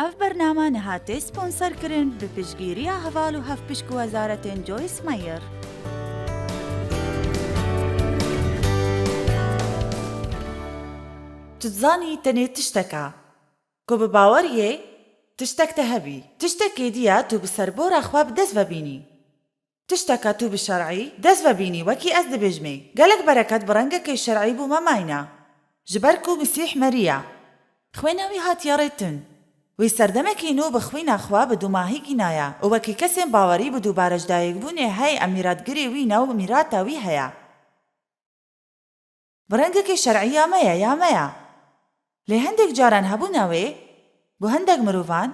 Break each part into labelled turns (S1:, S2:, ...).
S1: اف برنامه نهاتی سپانسر کرن به پشتگیری هەواڵ و هەفتپشک وەزارەتên جۆیس مەیر.
S2: تتزانی تنێ تشتەکە کۆ بە باوەریێ تشتێکتە هەبی تشتێکی دیە تو بسەر بۆ ڕاخوا بدەست ببینی تشتەکە تو بشەرعی دەست ببینی وەکی ئەس دەبێژمێ گەلک بەرەکەت بڕەنگەکەی شەرعی بوو مەماینە ژبەرک و مسیح مەریە خوێناوی هاتیەڕێتن وی سەردەمێکی نۆ بخوێنە خوا بە دووماهیگی نایە و وەکی کەسێن باوەری بە دوو بارەشدایەک بوونێ هەی ئەمیراتگرێ وینە و میراتاوی هەیە بڕەنگەکەی شەرعی یامەیە یامەیە لێ هەندێک جاران هەبوونەوێ بۆ هەندێک مرۆڤان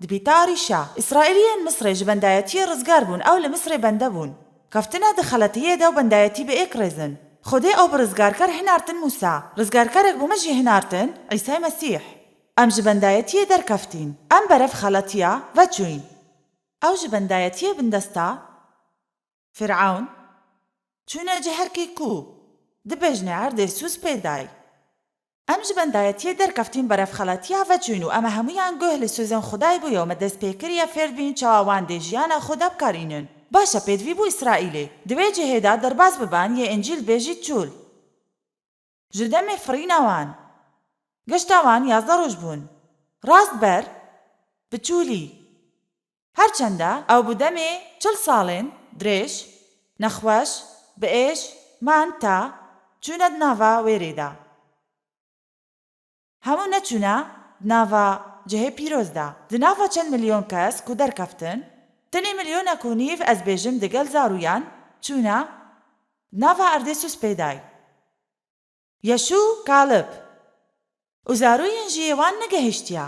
S2: دبیتاریشە ئیسرائیلیان مسرێ ji بەندایەتی ڕزگار بوون ئەو لە مسرێ بەندە بوون کەفتنە دەخەڵەتیەدا و بەندایەتی بە ئێک ڕێزن خودێ ئەو بە ڕزگارکەر هێنارتن موسا ڕزگارکەرێک بوومەژی هێنارتن عیسای مەسیح ئەم ji بەندایەتیە دەرکەفتین ئەم بەرەف خەڵەتیە ڤەچوین ئەو ji بەندایەتیە بندەستا فرعون چوونە جەهەرکی کوو دبێژنێ هەردێ سووس پێدای ئەم ji بەندایەتیە دەرکەفتین بەرەف خەڵەتیە ڤەچوین و ئەمە هەموویان گۆه لە سوێزن خودای بوویەوە مە دەست پێکریە فێر بین چاواوان دێ ژیانە خۆدا بکارینن باشە پێدوی بوو ئیسرائیلێ دوێ جێهێدا دەرباز ببان یە ئەنجیل بێژی چول ji demê firînawan گەشتا wan 11 ڕۆژ بوون ڕاست بەر بچوولی هەرچەندە ئەو بوو demê 40 ساڵên درێژ نەخوەش بەئێش مان تا چوونە ناڤا وێرێدا هەموو نەچوونە ناڤا جەهێ پیرۆزدا دناڤا چەند ملیۆن کەس کو دەرکەفتن تەنێ ملیۆنەک و نیڤ ئەس بێژم دەگەل زارویان چوونە ناڤا ئەردێ سووس پێدای یەشوو کاڵب و زارویان ژی ئێوان نەگەهێشتیە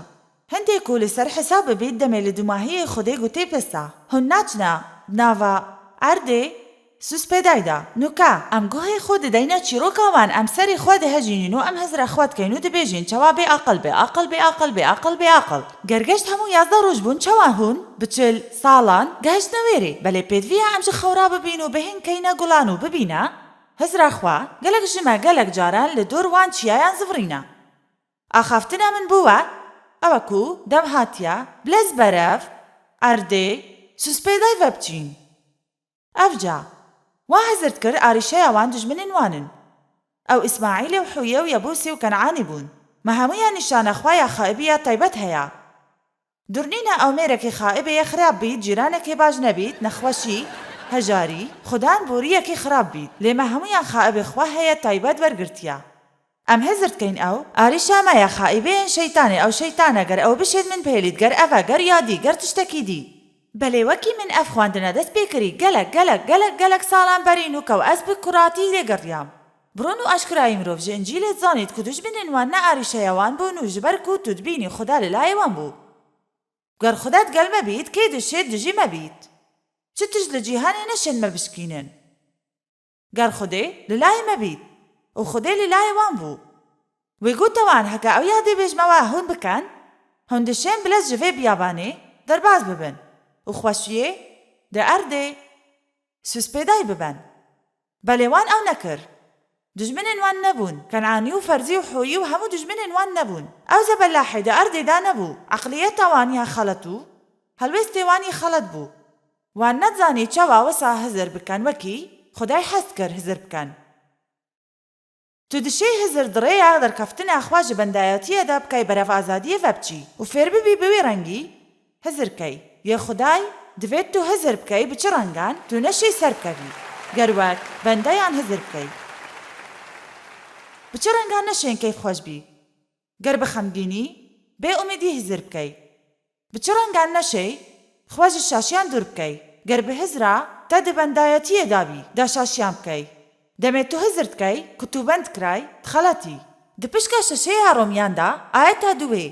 S2: هەندێک و لەسەر حساب ببیت دەمێ لە دوماهیە خودێ گوتێ پێستا هون ناچنە ناڤا ئەردێ سووس پێدایدا نوکە ئەم گۆهێ خۆ دەدەینە چیرۆکاوان ئەم سەری خوا دەهەژینین و ئەم هەزرە خواتکەین و دەبێژین چاوا بێ ئاقل بێ ئاقل بێ ئاقل بێ ئاقل بێ ئاقل گەرگەشت هەموو 11 ڕۆژ بوون چاوا هون بچل ساڵان گەهشتنە وێرێ بەلێ پێدویە ئەمژە خەورا ببین و بەهێن کەینە گوڵان و ببینە هەزرا خوا گەلک ژمە گەلک جاران لە دۆر وان چیایان زڤڕینە ئاخافتنە من بووە ئەوەکو دەم هاتیە بلەز بەرەف ئەردێ سووس پێدای ڤەبچین ئەفجا وا هەزرت کرد ئاریشەیەوان دژمنن وانن ئەو ئیسماعیلێ و حویە و یەبوسی و کەنعانی بوون مە هەموویان نیشانە خوایە خائبیە تایبەت هەیە دورنینە ئەو مێرەکی خائبەیە خراپ بیت جیرانێکی باش نەبیت نەخوەشی هەژاری خودان بۆریەکی خراپ بیت لێمە هەموویان خائبێ خوا هەیە تایبەت وەرگرتیە ئەم هەزرتکەین ئەو ئاریشامەیە خائبەیەن شەیتانێ ئەو شەیتانە گەر ئەو بشێت من پێلیت گەر ئەڤە گەر یادی گەر تشتێکی دی بەلێ وەکی من ئەف خواندنە دەست پێکری گەلک ساڵان بەرین و کەو ئەس بکوڕاتی لێگەڕیام بڕۆن و ئاشکرایی مرۆڤ ژە ئەنجیلێت زانیت کو دوژمنن وان نە ئاریشەیەوان بوون و ژبەرک و تودبینی خوددا لەلایەوان بوو گەر خودات گەل مەبیت کێ دشێت دژی مەبیت چ تژ لە جیهانێ نەشێن مەبشکینن گەر خودێ لەلایە مەبیت و خودێ لەلایەوان بوو وێ گوتەوان هەکە ئەو یادێ بێژمەوە هون بکەن هەون دشێن بلەس ژڤێ بیابانێ دەرباز ببن و خوەشیێ دە ئەردێ سووس پێدای ببەن بەلێوان ئەو نەکرد دژمنن وان نەبوون کەنعانی و فەرزی و حۆیی و هەموو دژمنن وان نەبوون ئەو زەبەلاحێ دە ئەردێدا نەبوو عەقلیەتەوانی خەڵەت و هەلوێستێوانی خەڵەت بوو وان نەتزانی چاوا وەسا هەزر بکەن وەکی خودای حەست کرد هەزر بکەن تو دشێ هەزر دڕێیە دەرکەفتنە خوا ji بەندایەتیەدا بکەی بەرەف ئازادیە ڤەبچی و فێر ببی بوێ ڕەنگی هەزرکەی یە خودای دەوێت تو هەزر بکەی بچ ڕەنگان تو نەشی سەر بکەوی گەروەک بەندەیان هەزر بکەی بچ ڕەنگان نەشێن کەیف خۆش بی گەر بەخەمگینی بێ ئومیدی هەزر بکەی بچ ڕەنگان نەشەی خوا ji شاشیان دوور بکەی گەر بە هەزرا تا دە بەندایەتیە دابی دا شاشیان بکەی دەمێت تو هەزر بکەی کە تو بەند کرای خەڵەتی دپشکە شەشەیە ڕۆمیاندا ئاەتا دوێ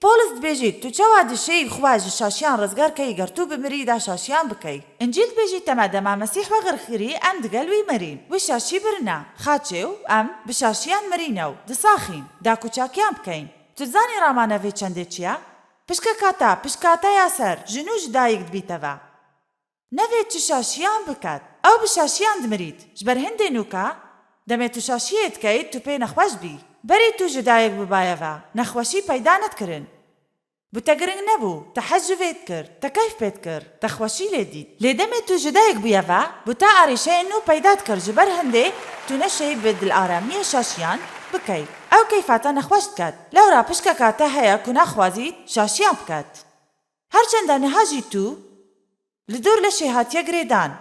S2: پۆلس دبێژیت تو چاوا دشەی خوا ji شاشیان ڕزگار کەی گەر تو بمری دا شاشیان بکەی ئەنجیل بێژی تەمەدەما مەسیح وەغرخیری ئەم دگەلوی مرین وی شاشی برنە خاچێ و ئەم بشاشیان مرینە و دساخین دا کوچاکیان بکەین تو زانی ڕامانەڤێ چەندێ چییە پشکە کاتا پشکاتە یاسەر ژنوش دایک دبیتەوە نەوێت چ شاشیان بکات ئەو بشاشیان دمریت ji ber hindê nûka demê tu şaşiyê dikeyit tu pê nexweş bî berê tu ji dayek bibayeva nexweşî peyda netkirin بوتا گرنگ نبو، تا حج جوید کرد، تا کیف پید کرد، تا خوشی لیدید. لیدم تو جدایک بیاوا، بوتا عریشه اینو پیدات کرد جبر هنده تو نشی بدل آرامی شاشیان بکی. او کیفاتا نخوشت کرد. لورا پشکا کاتا هیا کنا خوازید شاشیان بکد. هرچند نهاجی تو لدور لشی هاتیا گریدان.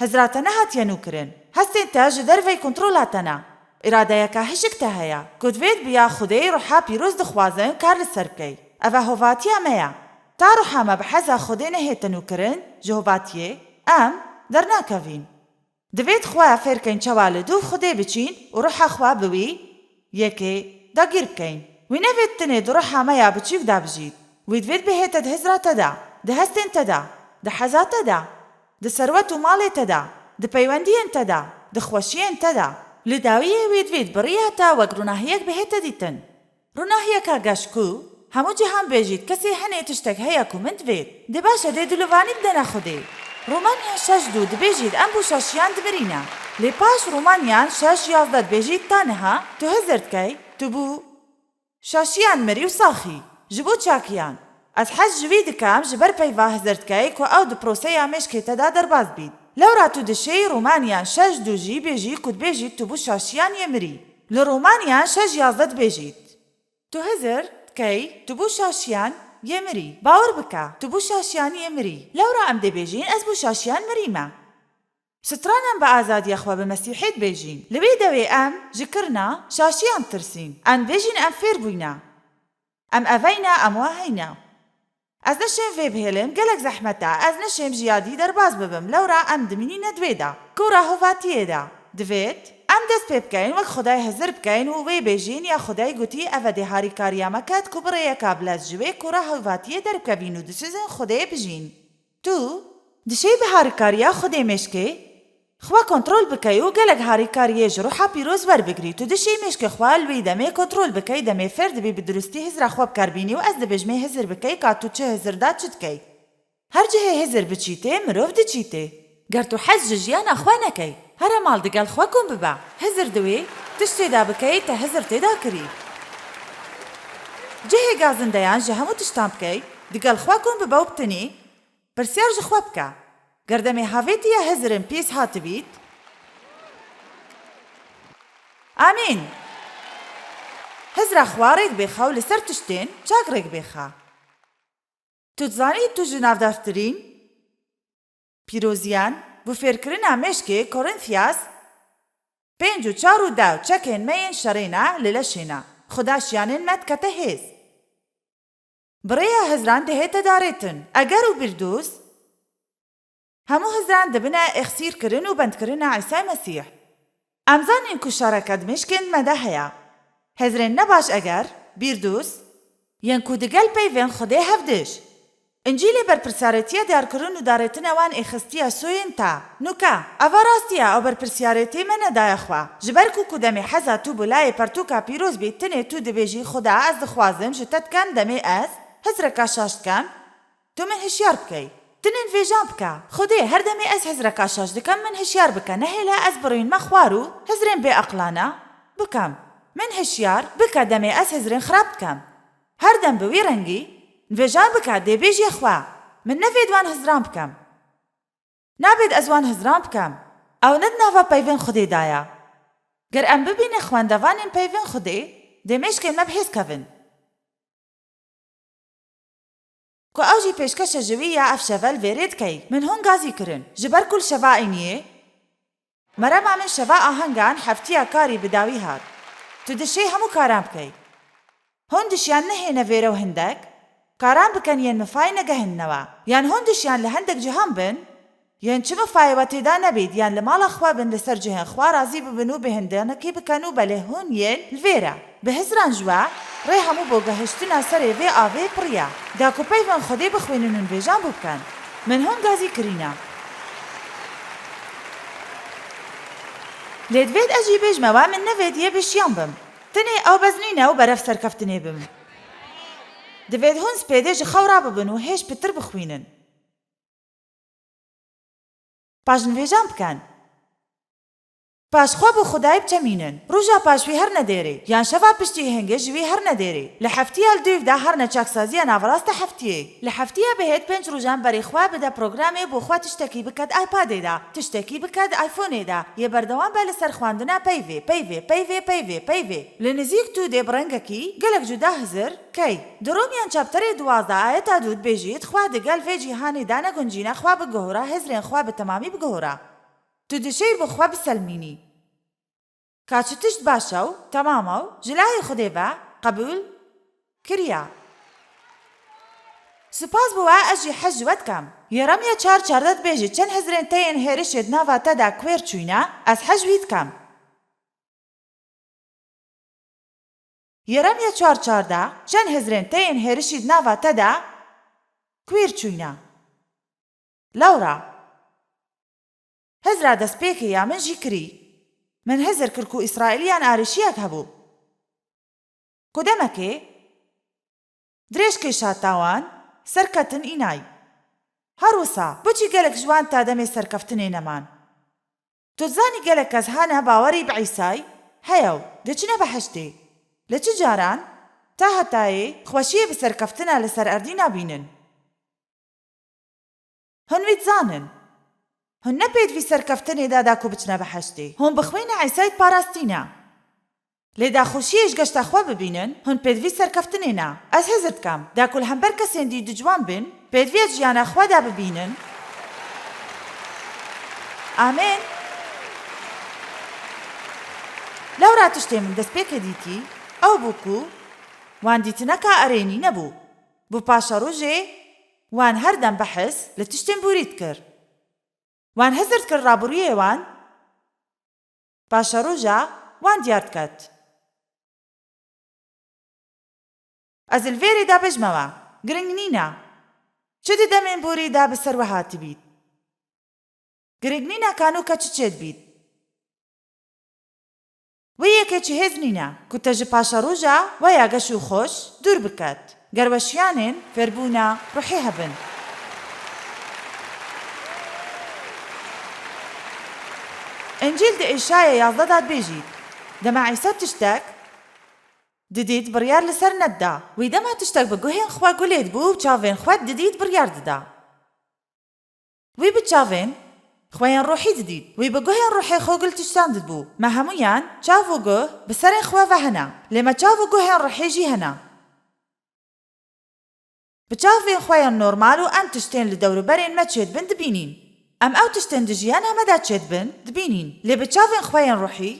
S2: هزراتنا هاتیا نو کرن. هستین تا جدر وی کنترولاتنا. اراده یکا هشک تا هیا. کدوید بیا خودی روحا پیروز دخوازن کار لسر بکی. اوه هواتیا میا. تا روحا مبحثا خودی نهیتنو کرن جهواتیه درنا کوین. دوید خواه فرکن چوالدو خودی بچین و روحا خواه بوی یکی دا گیر بکین. وی نوید تنه دو روحا میا بچیو دا بجید. وی دوید بهیتا ده هزرات دا. ده هستین تدا. ده حزات تدا. ده ثروت و مال تدا. ده پیوندین تدا. ده خوشین تدا. لداویه وید بریاتا وگ روناهیک بهیتا دیتن. روناهیکا گشکو همو جهان بیجید کسی هنه تشتک هیا کومند وید. ده باشه ده دلوانی بدنا خودی. رومانیان شش دو دبیجید بو شاشیان دبرینا. لی پاش رومانیان شش یازده دبیجید تانها تو هزرد کی تو بو شاشیان مری و ساخی. جبو چاکیان. از حج جوید کام جبر پیوا هزرد کی که او د پروسه مشکی تدا درباز بید. لورا تو دشی رومانیان شش دو جی بیجی کد بیجید تو بو شاشیان یمری. لرومانیان شش یازده دبیجید. تو هزرد کی تو بو شاشیان یمری. باور بکا تو بو شاشیان یمری. لورا ام دی بیجین از بو شاشیان مریما. سترانم با آزادی اخوا به مسیحیت بیجین. لبی دوی ام جکرنا شاشیان ترسین. ام بیجین ام فیر بوینا. ام اوینا ام واهینا. از نشیم وی بهلم گلک زحمتا از نشیم جیادی در باز ببم لورا ام دمینی ندویدا. کورا هواتیه دا. دوید ام دست پی بکین وقت خدای هزر بکین و وی بیجین یا خدای گوتی اوه ده هاری کاریا مکد کبره یکا بلاز جوی کورا هواتیه در بکوین و دسیزن خدای بجین. تو دشی به هاری کاریا خدای مشکی خوا کنترول بکی و گلک هاری کاریه جروحا پیروز ور بگری تو دشی مشکی خوال وی دمه کنترول بکی دمه فرد بی بدرستی هزر خواب کاربینی و از دبجمه هزر بکی که تو چه هزر داد چد کی. هر جه هزر بچیته مروف ده چیته. گر تو حج جیان اخوانه کی. هر مال دگل خوا کن ببا. هزر دوی تشتی دا بکی تا هزر تدا کری. جه گازن دیان جه همو تشتام بکی دگل خوا کن ببا و بتنی پرسیار جه خواب که. گردمی هاویتی یا هزرم پیس هات بید؟ آمین. هزر خوارید بخوا و لسر تشتین چاک ریک بخوا. تو تزانی تو جناف دفترین؟ پیروزیان بو فیرکرین آمشکی کورنثیاس 5 و 4 و 10 چکین مین شرینا للشینا خداشیانین مد کته هیز. بریا هزران دهیت داریتن اگر و بردوز همو هزران دبنا اخسیر کرن و بند کرن عیسی مسیح. امزان این کشارک دمشکن مدهیا. هزرین نباش اگر بیردوس ین کودگل پیوین خدای هفدش. انجیلی بر پرسیارتیه دار کرن و دارتن وان اخستیا سوین تا. نوکا اوارستیا او بر پرسیارتی من دای خوا. جبر کو کدامی حزا تو بلای پرتوکا پیروز بیتنه تو دبیجی خدا از دخوازم جتت کن دمی از هزرکا شاشت کم تو من هشیار بکی. تنین ویجان بکا. خودی هر دمی از هزرکا شاش دکم من هشیار بکا نهیلا از بروین مخوارو هزرین بی اقلانا بکم. من هشیار بکا دمی از هزرین خراب کم. هر دم بوی رنگی ویجان بکا دی بیجی خوا. من نوید وان هزران بکم. نابید از وان هزران بکم. او ند نوا پیوین خودی دایا. گر ام ببین خواندوانین پیوین خودی دی مشکل مبحث کون. کو اوجی پیشکش جویه اف شوال ویرید کی من هون گازی کرن جبر کل شوا اینیه مرا من شوا آهنگان هفتیا کاری بداوی هات تو دشی همو کارام کی هون دشیان نه نویرو هندک کارام بکن ین مفای نگهن نوا یان هون دشیان لهندک جهان بن ین چه مفای واتیدا نبید یان لمال خوا بن لسر جهان خوا رازی ببنو بهندانه کی بکنو بله هون ین الویرا به هزران جوا ری همو بوگهشتنا سری وی آوی پریا دا کو پیوان خودی بخوینن ویجان بکن من هون گازی کرینا لدوید اجیبش موا من نوید یه بشیان بم تنی او بزنینه و برف سرکفتنی بم دوید هون سپیده جه خورا ببنو هیش پتر بخوینن پاجن ویجان بکن پاشخوا بۆ خودای بچەمینن ڕۆژا پاشوی هەر نەدێرێ یان شەوا پشتی هەنگێ ژوی هەر نەدێرێ لە هەفتەیە دوێڤدا هەر نەچاکسازیە ناوەڕاستە هەفتەیە لە هەفتەیە بەهێت 5 ڕۆژان بەریخوا بدە پرۆگرامێ بۆ خوا تشتێکی بکات ئایپادێدا تشتێکی بکات ئایفۆنێدا یە بەردەوام بە لەسەر خواندنا پەیڤێ لە نزیک تو دێ بڕەنگەکی گەلک جودا هزر کەی دڕۆمیان چاپتەرێ 12 ئاەتا دوود بێژیت خوا دەگەل فێ جیهانی دانە گونجینە خوا بگەهۆرە هەزرێن خوا بە تەمامی بگەهۆرە تو دشەی بۆ خوا بسەلمینی کاچ تشت باشە و تەمامە و ژلای خودێ بە قبول کریا سپاس بووە ئەژی حەجوەت کەم یێڕەمیە 4 بێژی چەند هەزرێن تەیەن هێرشێت ناواتەدا کوێر چوینە ئەس حەجویت کەم یێڕەمیە 4 چەند هەزرێن تەیەن هێرشیت ناواتەدا کوێر چوینە لەورا هەزرا دەستپێکە یا من ژی کری من هەزر کرد و ئیسرائیلیان ئارشیەک هەبوو کودەمەکێ درێژکەی شاتاوان سەرکەتن ئینای هەروسا بۆچی گەلک جوان تا دەمێ سەرکەفتنێ نەمان تۆزانی گەلک کەس هانە باوەڕی بە عیسای هەیە و دەچنە بەهەشتێ لە چ جاران تا هەتایێ خۆشیە بە سەرکەفتنە لەسەر ئەردی نابینن هەنویت زانن هەن نەپێدوی سەرکەفتنێدا داکو بچنە بەهەشتێ هۆن بخوێنە عیسایت پاراستینە لێدا خۆشیەش گەشتە خوا ببینن هەن پێدوی سەرکەفتنێنە ئەس هەزت کەم داکول هەمبەر کەسێندی دجوان بن پێدویەت ژیانە خوادا ببینن ئامێن لەورا تشتێ من دەست پێکە دیتی ئەو بووکو وان دیتنەکە ئەرێنی نەبوو بوو پاشە ڕۆژێ وان هەردەم بەحس لە تشتێن بوریت کرد وان هەزرت کرد ڕابوریێوان پاشە ڕۆژە وان دیار کات ئەزل vێرێدا بژمەوە گرنگ نینە چ دەمێن بۆریدا بەسەر وەهاتی بیت گرنگ نینە کانووکە چ چێت بیت وە یەکێکی هێز نینە کوتەژە پاشە ڕۆژە وەیە گەش و خۆش دوور بکات گەروەشیانێن فێربوونە ڕوحی هەبن ئەنجیل دە ئێشایە 11 بێژیت دەما عیسا تشتێک ددیت بڕیار لەسەر نەتدا وی دەما تشتێک بە گوهێن خوا گولێت بوو و چاوێن خوات ددیت بڕیار ددا وی بچاوێن خوایان ڕۆحی ددیت وی بە گوهێن ڕۆحی خۆگل تشتاندت بوو مە هەمویان چاو و گوه بەسەرێن خواڤە هەنا لێمە چاو و گوهێن ڕۆحێژی هەنا بچاوێن خوایان نۆرمال و ئەم تشتێن لە دەوروبەرێن مەچێت بن دبینین ئەم ئەو تشتێن دژیان هەمەدا چێت بن دبینین لێ بچاوێن خوایان ڕۆحی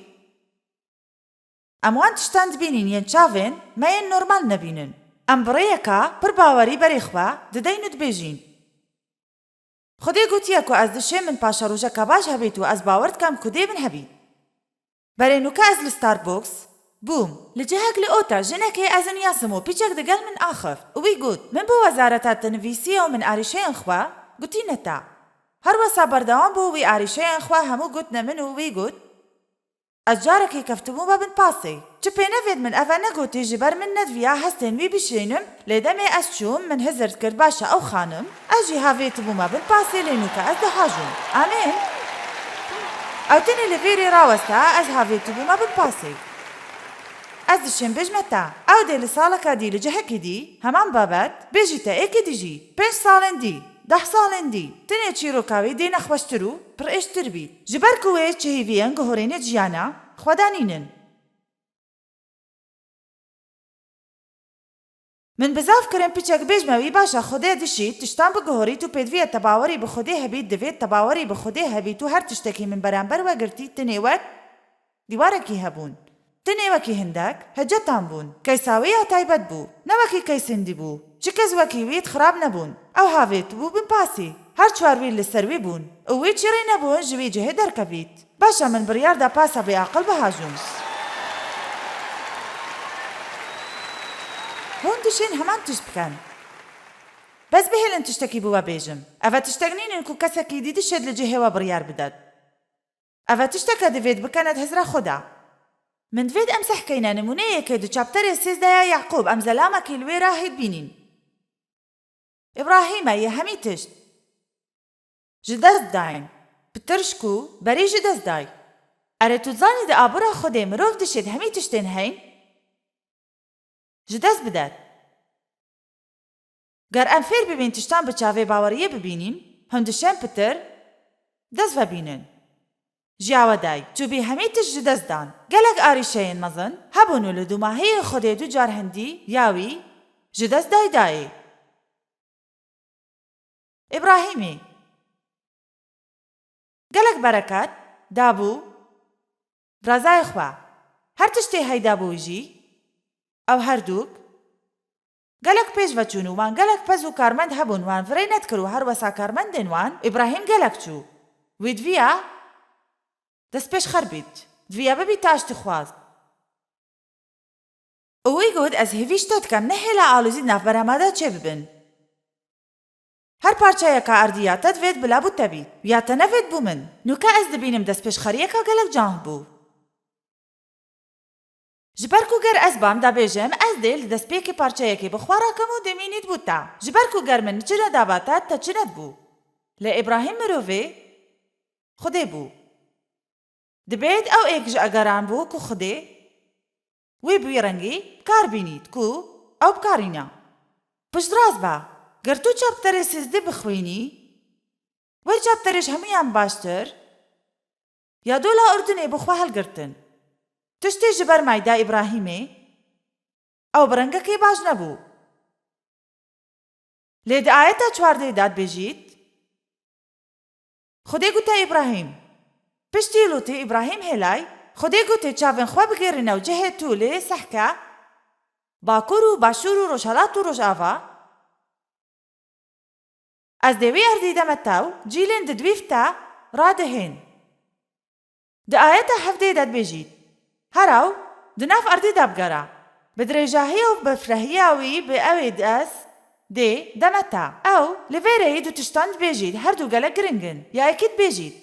S2: ئەموان تشتان دبینین یەن چاوێن مەیەن نۆرمال نەبینن ئەم بڕێیەکە پڕ باوەری بەرێخوا ددەین و دبێژین خودێ گوتیە کو ئەس دشێ من پاشە ڕۆژەکە باش هەبێت و ئەس باوەرت کەم کودێ من هەبیت بەرێنوکە ئەس لە ستاربۆکس بووم لە جەهەک لە ئۆتا ژنەکەی ئەزن یاسم و پیچێک دەگەل من ئاخف وی گوت من بۆ وەزارەتە تەنڤیسیە و من ئاریشەیان خوا گوتی نەتا هەروەسا بەردەوام بوو وی ئاریشەیان خوا هەموو گوتنە من و وی گوت ئەجارێکی کەفتبوو بە بن پاسێ چ پێ نەوێت من ئەڤە نەگوتی ji ber min nedviya hestên wî bişênim lê demê ez çûm min hezir kir başa ew xanim ez jî havêtibûme bin pasê lê nûka ez dihajim amên ew tenê li vêrê rawesta ez havêtibûme bin pasê ez dişim bijme te ew dê li saleka dî li cihekê dî heman babet bêjî te êkê dî jî 5 salên dî 10 salên dî tenê çîroka wî dê nexweştir û pir êştir bî ji ber ku wê çihêviyên guhorênê ciyana xwedanînin من بزاف کرم پیچک بیجموی باشه خودی دشید تشتان بگهوری تو پدویه تباوری به خودی هبید دوید تباوری به خودی هبید تو هر تشتکی من برانبر وگرتی تنیوک دیوارکی هبون تنیوکی هندک هجتان بون کیساوی تایبت بو نوکی کیسندی بو چکز وکی وید خراب نبون او هاویت بو بن پاسی هر چواروی لسروی بون اوی چیری نبون جوی جه درکبید باشه من بریار دا پاسا بی عقل بهاجون هون دشين همان تش بكن بس بهلن تشتكي بوا بيجم أفا تشتغنين إنكو كسكي دي دشد لجهة وبريار بدد أفا تشتكى دفيد بكنت هزرا خدا من دفيد أمسح كينا نمونية كيدو چابتر سيز دايا يعقوب أم زلامك الويرا هيد بينين إبراهيم يا همي تشت جدز داين بترشكو بري جدز داي ئەرێ تو زانی دە ئابوورە خودێ مرۆڤ دشێت هەمی تشتێن هەین ji dest bidات. Ger em fêr bibin tiştan bi çavê baweriyê bibînin, hûn dişên pitir dest vebînin. Jiya we day, tu bî hemî tişt ji dest dan. Gelek arîşeyên mezin hebûn û li dûmahiyê Xwedê du car hindî ya wî ji dest dayê. İbrahîmê gelek berekat dabû razayê xwe. Her tiştê heyda bû jî ew herdûk gelek pêş veçûn û wan gelek pez û karmend hebûn wan virê nedkir û her wesa karmendên wan İbrahîm gelek çû. Wî diviya dest pêş xer bît. Diviya bibî taş dixwast. û wî got ez hêvî ji te dikem nehêla alûzî navbera me de çê bibin. Her parçayeka erdiya te divêt bilabû te bît. Ya te nevêt bû min. Nûka ez dibînim destpêşxeriyeka gelek can bû. Ji ber ku ger ez bam dabêjim ez dê li destpêkê parçayekê bi xwe rakim û demînît bû te. Ji ber ku ger min çi nedabate te çi nedbû. Lê İbrahîm mirovê Xwedê bû. Dibêt ew êk ji egeran bû ku Xwedê wê bi wî rengî kar bînît ku ew bikarîna. Piştras be, ger tu çapterê sîzdî bixwînî, wê çapterêj hemûyan baştir, ya dola Urdunê bi xwe hilgirtin. Tiştê ji ber mayda İbrahîmê, ew bi rengekê baş nebû. Lê di ayeta çwardê de dibêjît, Xwedê gote İbrahîm. Piştî lûtê İbrahîm hêlay, Xwedê gote çavên xwe bigêrîne û cihê tûlê sehke, bakur û başûr û rojhilat û rojava, ez dê wî erdî deme tew, cîlên di dwîv te radihên. Di ayeta hevdê de dibêjît, her ew di nav erdê de bigera. Bi dirêjahiya û bi firehîya wî bi ewê ez dê deme te. Ew li vê reyî du tiştan dibêjît her du gelek giring in. Ya ekî dibêjît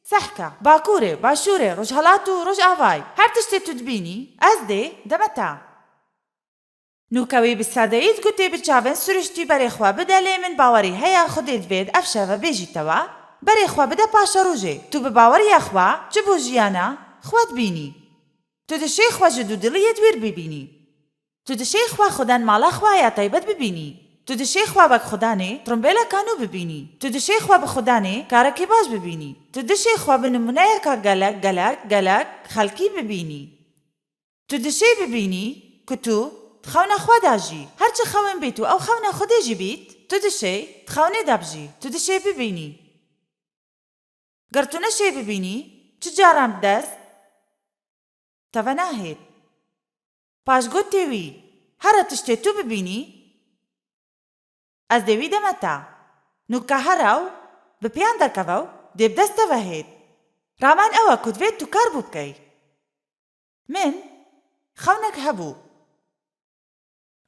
S2: sehke, bakurê, başûrê, rojhilat û rojavayê. Her tiştê tu dibînî, ez dê deme te. Nûka wî bi sedeyî digotê bi çavên süriştî berê xwe bide lê min bawerî heya Xwedê divêt ev şeve bêjîtewe, berê xwe bide paşa rojê. Tu bi baweriya xwe çi bû jiyana xwe dibînî. Tu dişê xwe ji dûdiliyê dwêr bibînî. Tu dişê xwe xwedên mala xwe ya taybet bibînî. Tu dişê xwe wek xwedanê trombêleka nû bibînî. Tu dişê xwe bi xwedanê karekî baş bibînî. Tu dişê xwe bi nimuneyeka gelek xelkî bibînî. Tu dişê bibînî ku tu xewna xwe da jî. Her çi xewin bît û ew xewna Xwedê jî bît, tu dişê xewnê de bijî. Tu dişê bibînî. Ger tu neşê bibînî, çi caran bi dest teve nahêt. Paşgotê wî here tiştê tu bibînî, ez dê wî deme te. Nûka her ew bi pêyan derkeve û dê bi dest te vehêt. Raman ew e ku divêt tu kar bû bikey. Min xewnek hebû.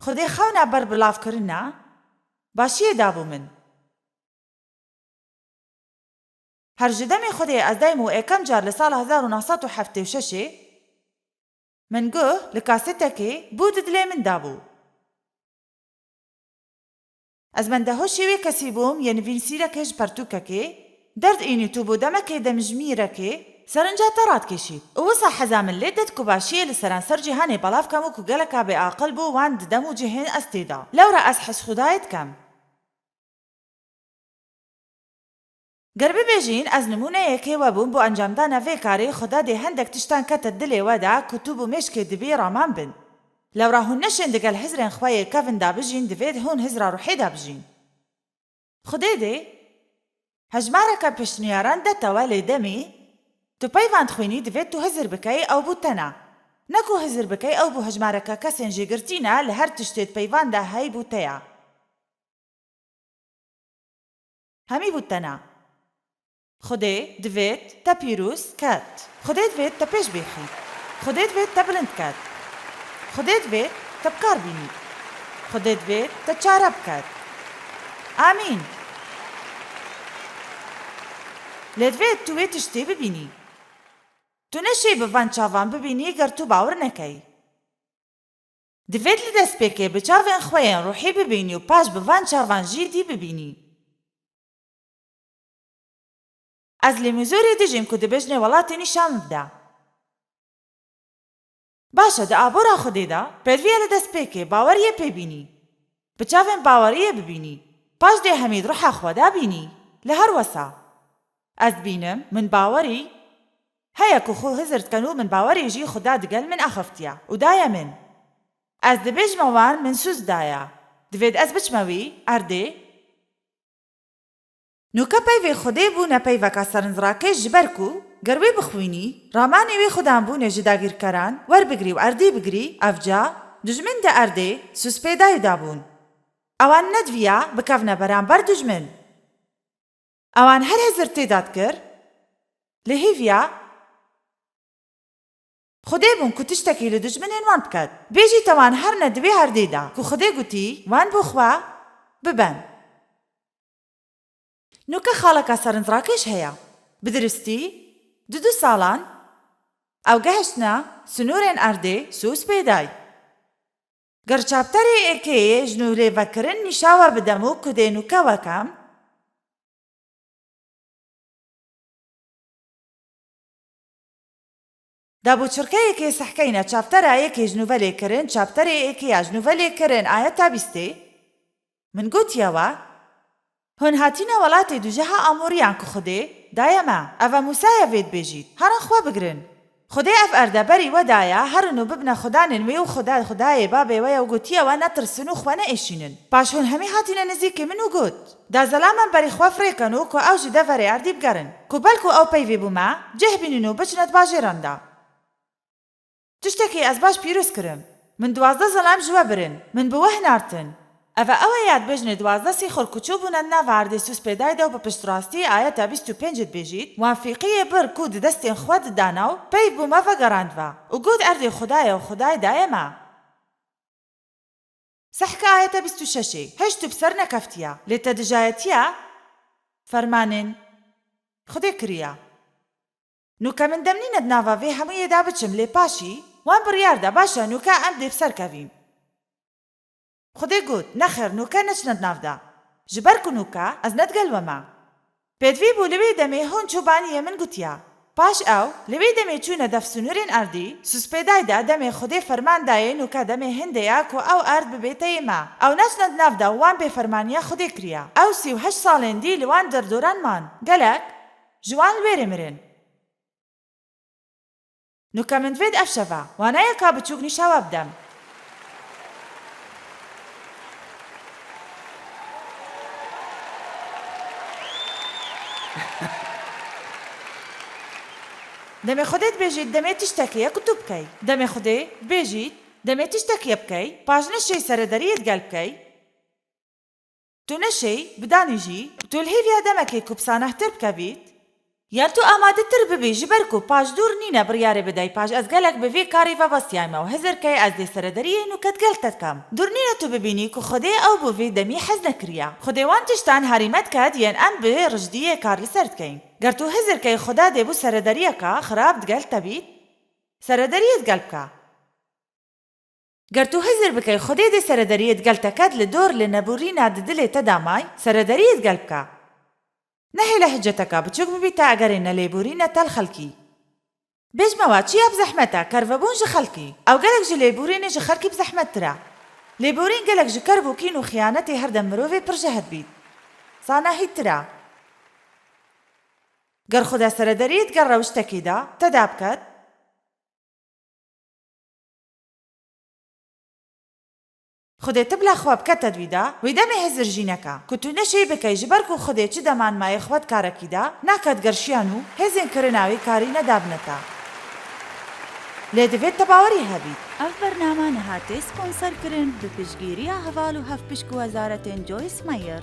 S2: Xwedê xewna ber bilavkirina başiyê dabû min. Her ji demê Xwedê ez dayim û êkem car li sala 1976 min guh li kasetekê bû di dilê min dabû. Ez mendehoşê wê kesî bûm yê nivîsîrekê ji pertûkekê, derd înî tu bû demekê demijmîrekê serinca te radkêşît. û wisa heza min lê dit ku başiyê li seranser cîhanê belav kem û ku geleka bêaqil bû wan di dem û cihên ez tê da. Lewra ez hesxudayê dikem. Ger bibêjîn ez nimûneyekê webûm bo encamdana vê karê Xweda dê hendek tiştan kete dilê we de ku tu bi mêşkê dibî raman bin. Lewra hûn neşên digel hizrên xwe yê kevin da bijîn divêt hûn hizra ruhê da bijîn. Xwedê dê hejmareka piştniyaran detewe lê demê tu peyvan dixwînî divêt tu hizir bikey ew bû te ne. Ne ku hizir bikey ew bû hejmareka kesên jêgirtîne li her tiştê peyvan de hey bû te ye. Hemî bû te ne. Xwedê divêt te pîrûz ket. Xwedê divêt te pêş bêxî. Xwedê divêt te bilind ket. Xwedê divêt te bikar bînî. Xwedê divêt te çare biket. Amîn. Lê divêt tu wê tiştê bibînî. Tu neşê bi van çavan bibînî ger tu bawer nekey. Divêt li destpêkê bi çavên xwe yên ruhî bibînî û paş bi van çavan jî dî bibînî. Ez lê mîzorê dijîm ku di bejnê welatê nîşan bide. باشە دە ئابۆرا خودێدا پێدویە لە دەست پێکێ باوەریە پێبینی بچاوێن باوەریە ببینی پاش دێ هەمید ڕوحا خۆدا بینی لە هەر وەسا ئەس بینم من باوەری هەیە کو خۆ هزرتکەن و من باوەریژی خوددا دگەل من ئەخفتیە و دایە من ئەس دەبێژمەوان من سوز دایە دەوێت ئەس بچمەوی ئەردێ نوکە پەیوێ خودێ بوو نەپەیڤەکە سەرنجڕاکەی ji ber ku گەروێ بخوینی ڕامانێ وێ خودان بوو نێژی داگیرکەران وەربگری و ئەردێ بگری ئەفجا دژمن دە ئەردێ سوسپێدایدا بوون ئەوان نەدویە بکەونە بەرامبەر دژمن ئەوان هەر هەزر تێداد کرد لە هیڤیا خودێ بوون کو تشتێکی لە دژمنێن وان بکات بێژیتەوان هەر نەدوێ هەردێدا کو خودێ گوتی وان بۆ خوا ببەن نوکە خاڵەکە سەرنجڕاکەش هەیە بدرستی دو ساڵان ئەو گەهشتە سنوورێن ئەردێ سووس پێدای گەر چاپتەرێ ئێکەیە ژنورێڤەکردن نیشاوە بدەم و کو دێنوکەوەکەم دابوچڕکەیەکێ سەحکەینە چاپتەرە یەکێ ژنوڤەلێکردن چاپتەرێ ئێکەیە ژنوڤەلێکردن ئایا تا بیستێ من گوتیەوە هۆن هاتینە وڵاتێ دوژەها ئامۆریان کو خودێ دایەمە ئەڤە موسایە vێت بێژیت هەرن خوا بگرن خودێ ئەف ئەردەبەری وەدایە هەرن و ببنە خودانن وێ و خودایە بابێوەیە و گوتیەوە نەترسن و خوا نەئێشینن پاش هۆن هەمی هاتینە نزیکێ من و گوت دازەلامان بەری خوا فرێکەن و کۆ ئەو ژی دەڤەرێ ئەردی بگەرن کو بەلکو ئەو پەیوێ بوومە جێه بینن و بچنەت باژێراندا تشتێکی ئەس باش پیرۆز کرم من 12 زەلام ژوە برن من بوە هنارتن ئەڤە ئەوە یاد بژنێ 12 سیخۆر کوچوو بوونە ناڤە ئەردێ سووس پێدایدا و بە پشتڕاستی ئایا تا 25 بێژیت وانفیقیە بر کو دەستێن خوا ددانا و پەی بوومەڤە گەڕاندوە و گوت ئەردێ خودایە و خودای دایەمە سەحکە ئاەتە 26 هەشت و بسەر نەکەفتیە لێتە دژایەتیە فەرمانن خودێ کریە نوکە من دەمنینە ناڤە vê هەموویەدا بچم لێ پاشی وان بڕیاردا باشە نوکە ئەم دێ بسەرکەویم خودێ گوت نەخێر نوکە نەچنەت ناودا ji ber ku nûka ez nedgelwema pêdivî bû li wê demê hûn çobaniyê min gotiya paş ew li wê demê çûne defsûnûrên erdî suspêdayê de demê xwedê ferman daye nûka demê hindê ya ku ew erd bibête yê me ew neçnet navda û wan bêfermaniya xwedê kiriye ew 38 salên dî li wan derdoran man gelek ji wan li wêrê mirin nûka min divêt ev şeva waneyeka biçûk nîşawe bidem دەمێ خودێت بێژیت دەمێت تشتێکیە قوتوب بکەی دەمێ خودێ بێژیت دەمێت تشتێکیە بکەی پاش نەشەی سەرەدەریت گەل بکەی تو نەشەی بدانیژی تو لهێڤیا دەمەکەی کوبسانەهتر بکەبیت یان تو ئامادەتر ببی ji ber ku paş dûr nîne biryarê bidey paş ez gelek bi vê karî vebastiyayme û hezirkey ez dê serederiyê nûket gel te dikem dûr nîne tu bibînî ku xwedê ew bi vê demî hez nekiriye xwedê wan tiştan herîmet ket yên em bi rijdiyê kar li ser dikeyn ger tu hezirkey xweda dê bû serederiyeka xirab digel te bît serederiyê digel bike ger tu hezir bikey xwedê dê serederiyê digel te ket li dor li neborîna di dilê te da may serederiyê digel bike نهي لهجتك بچوك ببيتا اگرين ليبورين تل خلقي بجموا چيا بزحمتا كرفبون جي خلقي او گلك جي ليبورين جي خلقي بزحمت ترا ليبورين گلك جي كربوكين و خيانتي هردم مروفي برجهت بيت صانا هي ترا گر خدا سردريت گر روشتكي دا تدابكت خودێ تبلا خوا بکە تەدویدا وی دەمێ هەزر ژینەکە کو تو نەشەی بکەی ji ber ku خودێ çi deman maye xwed karekî da naket gerşiyan û hêzên kirinawê karî nedabneta lê divêt te bawerî hebît
S1: ev bername nehate sponserkirin bi piştgiriya heval û hevpişk wezaretên Joyce Meyer